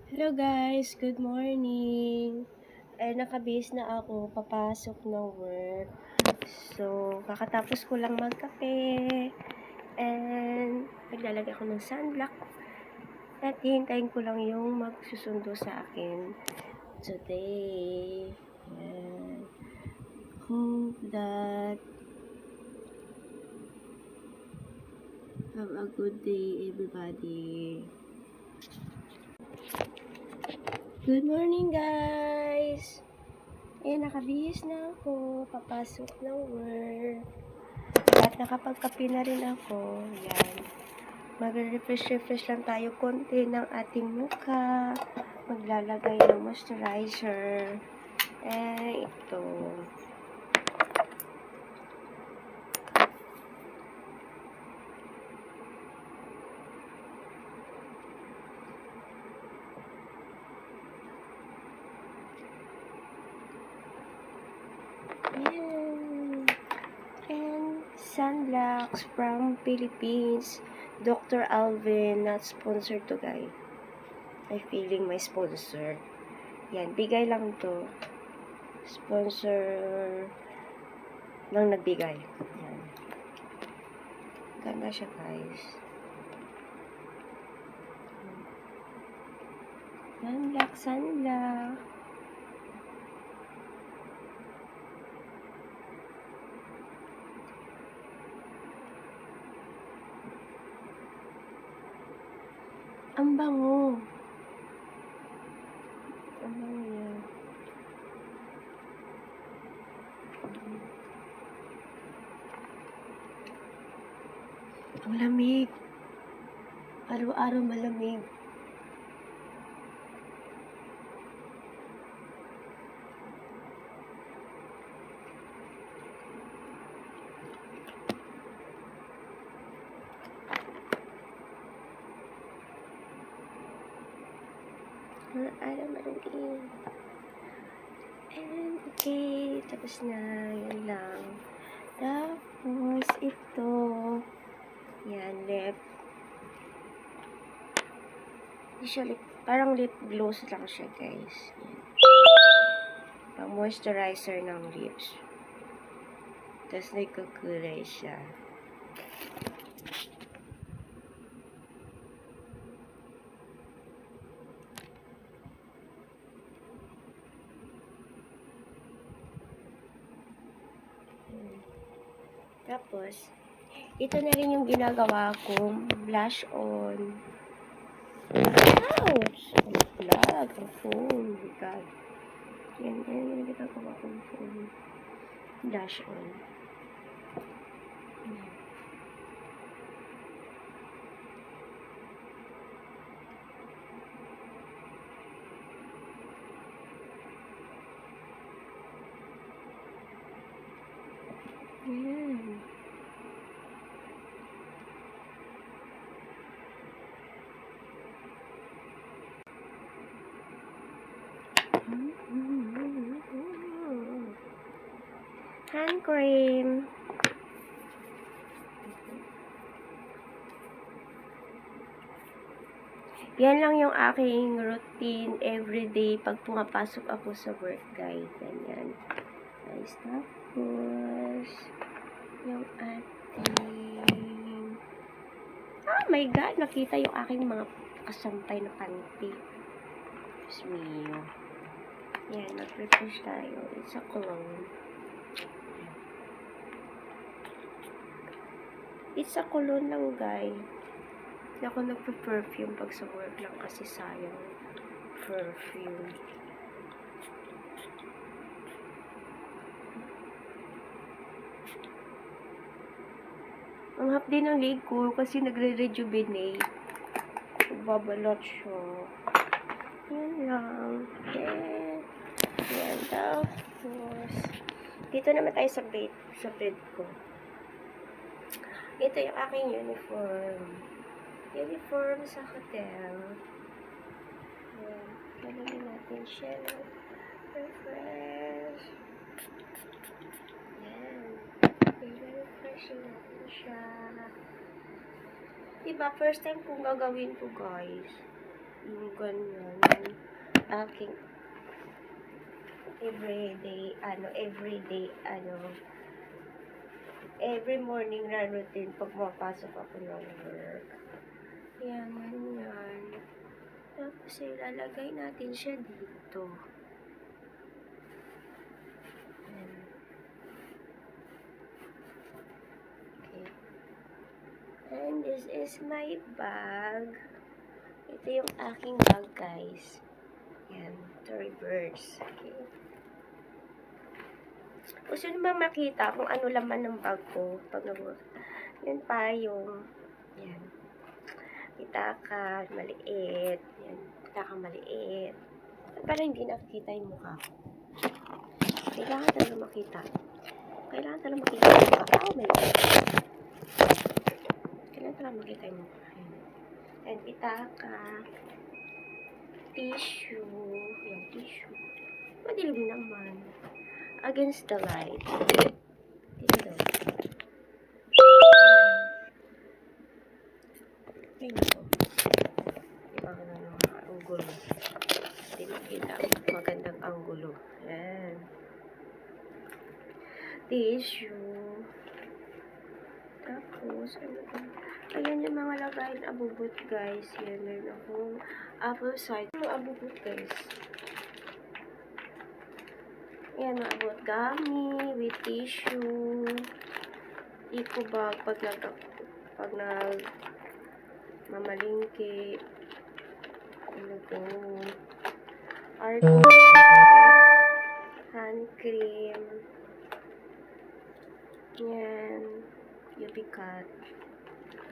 Hello guys, good morning. Nakabihis na ako, papasok ng work. So, kakatapos ko lang magkape. And, naglalagay ako ng sunblock. At hihintayin ko lang yung magsusundo sa akin today. And, hope that have a good day everybody. Good morning guys! Nakabihis na ako, papasok ng work. At nakapagkape na rin ako. Yan. Magre-refresh lang tayo konti ng ating mukha. Maglalagay ng moisturizer. Ito. Yan. And sunblocks from Philippines. Dr. Alvin, not sponsored to guys. I feeling my sponsor. Yan, bigay lang to. Sponsor lang nagbigay. Yan. Ganda siya guys. Sunblock. Ang bango. Ang bango yan. Ang lamig. Araw-araw malamig. Araw malamig. And okay, tapos na. Yan lang. Tapos ito. Yan, lip. Usually, parang lip gloss lang siya guys. Yan. Pang moisturizer ng lips. Tapos nagkukulay siya. Tapos, ito na rin yung ginagawa kong blush on. Ouch! Ang flag, ang phone. Oh my God. Yan yung ginagawa kong phone. Blush on. Yan. Hand cream. Yan lang yung aking routine everyday pag pumapasok ako sa work, guys. Ganyan. Guys, tapos, yung ating... Oh my God! Nakita yung aking mga kasampay na panty. Diyos mio. Yan, mag-refresh tayo. It's a cologne. It's a cologne lang, guys. Hindi ako nagpe-perfume pag sa work lang kasi sayang perfume. Ang hapdi ng leg ko kasi nagre-rejuvenate. Nagbabalot siya. Yan lang. Yan. Tapos, dito naman tayo sa bed ko. Ito yung aking uniform. Uniform sa hotel. Yan. Lalagyan natin siya. Refresh. Yan. I-refreshin natin siya. Diba, first time kong gagawin ko, guys. yung ganyan. Aking every morning na routine pag mapasok ako ng work. Yan, yan. Tapos ilalagay natin siya dito. Yan. Okay. And this is my bag. Ito yung aking bag, guys. Yan, to reverse. Okay. Gusto nyo ba makita kung ano laman ng bag ko pag nag-work? Yan pa yung, yan. Kita ka, maliit. Yan, kita ka maliit. Para hindi nakikita yung mukha ko. Kailangan talaga makita. Kailangan talaga makita yung mukha. Oh my God. Kailangan talaga makita yung mukha. Yan, kita ka. Tissue. Yan, tissue. Madilim naman. Against the light. Dito daw. Ay, nako. Diba ka na ng anggulo? Hindi makita magandang anggulo. Yan. Tissue. Tapos, ano ba? Ayan yung mga lagayin abubot, guys. Yan, meron akong apple cider. Mga abubot, guys. Yan, mga abot gummy with tissue. Eco bag pag mamalingki. Ano to? Arco. Hand cream. Yan. UV cut.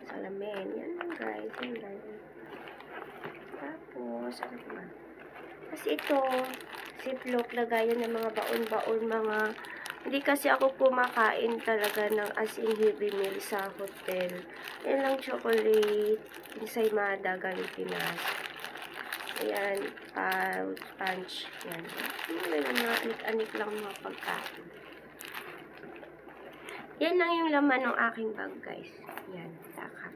Salamin. Yan lang, guys. Yan lang. Tapos, ano ba? Kasi ito, ziplock, lagayan ng mga baon-baon, hindi kasi ako kumakain talaga ng as in heavy meal sa hotel. Yan lang, chocolate, ensaymada, galing Pinas. Ayan, punch, yan. May mga anik-anik lang mga pagkain. Yan lang yung laman ng aking bag, guys. Yan, saka.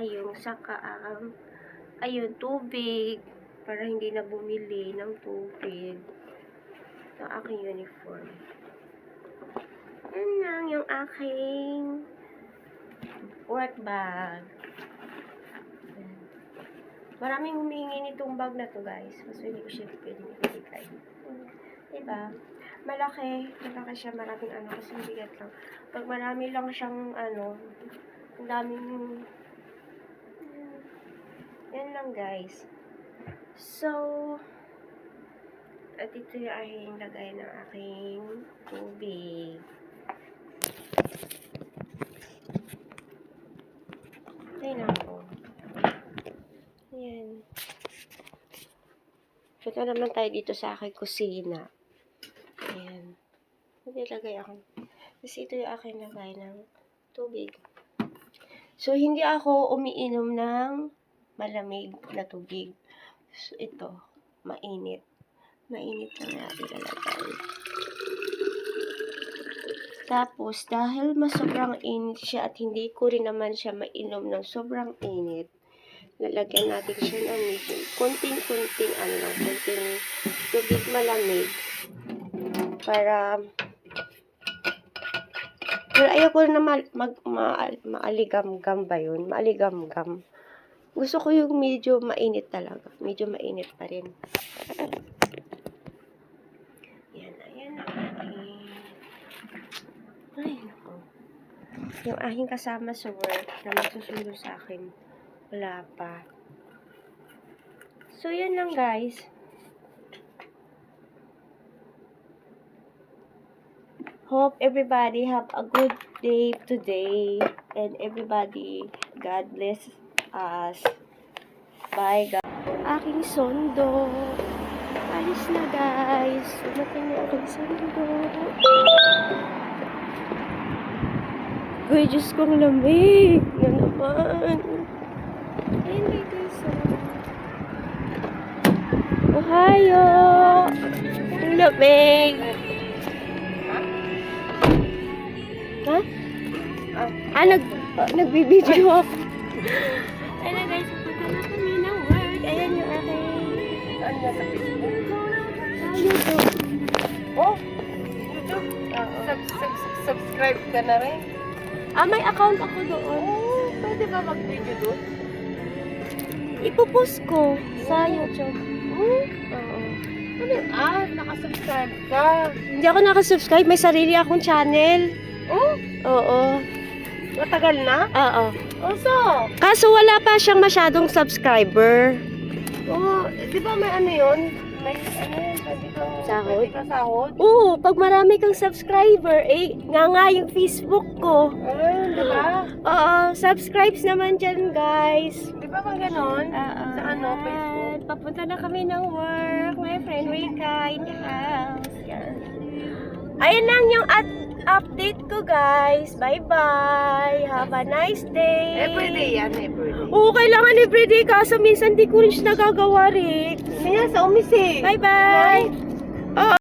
Yung saka, ayun, tubig. Para hindi na bumili ng tubig. Ito aking uniform. Yan lang yung aking work bag. Yan. Maraming humingi nitong bag na to, guys. Kasi hindi ko siya pwedeng ibigay. Diba? Malaki siya. Maraming ano. Kasi bigat lang. Pag marami lang siyang ano, ang daming yan lang, guys. So, at ito yung aking lagay ng aking tubig. Ayun ako. Ayan. Punta naman tayo dito sa aking kusina. Ayan. Nilagay ako. Kasi ito yung aking lagay ng tubig. So, hindi ako umiinom ng malamig na tubig. So, ito, mainit. Mainit lang natin ilalagay. Tapos, dahil sobrang init siya at hindi ko rin naman siya mainom ng sobrang init, lalagyan natin siya ng medyo konting tubig malamig para pero ayoko na maaligam-gam ba yun? Maaligam-gam. Gusto ko yung medyo mainit talaga. Medyo mainit pa rin. Yan, ayan ang aking. Ay, nako. Yung aking kasama sa work na magsusundo sa akin. Wala pa. So, yan lang, guys. Hope everybody have a good day today. And everybody, God bless us. Bye, guys. Aking sondo. Alis na, guys. Umating na aking sondo. Uy, Diyos kong lamig. Na naman. Ayun, guys. Ohayo. Ang lamig. Ha? Nagbibideo ako. Ayun na, guys. Punta na kami. Nag-subscribe ka na rin. May account ako doon. Pwede ba mag-video doon? Ipopost ko sa YouTube. Oo. Ano yun? Nakasubscribe ka. Hindi ako nakasubscribe. May sarili akong channel. Oh, Oo. matagal na? Oo. So? Kaso wala pa siyang masyadong subscriber. Di ba may ano yun? May ano yun? Sahod? Pwede ka sahod? Oo, pag marami kang subscriber, nga yung Facebook ko. Di ba? Oo, subscribes naman dyan, guys. Di ba ba ganon? Sa ano, Facebook? Papunta na kami ng work. My friend Rika in the house. Yan. Ayan lang yung update ko, guys. Bye-bye. Have a nice day. Everyday yan, everyday. Oo, kailangan everyday. Kaso minsan di ko rin siya nagagawa rin. Kaya sa umis eh. Bye-bye.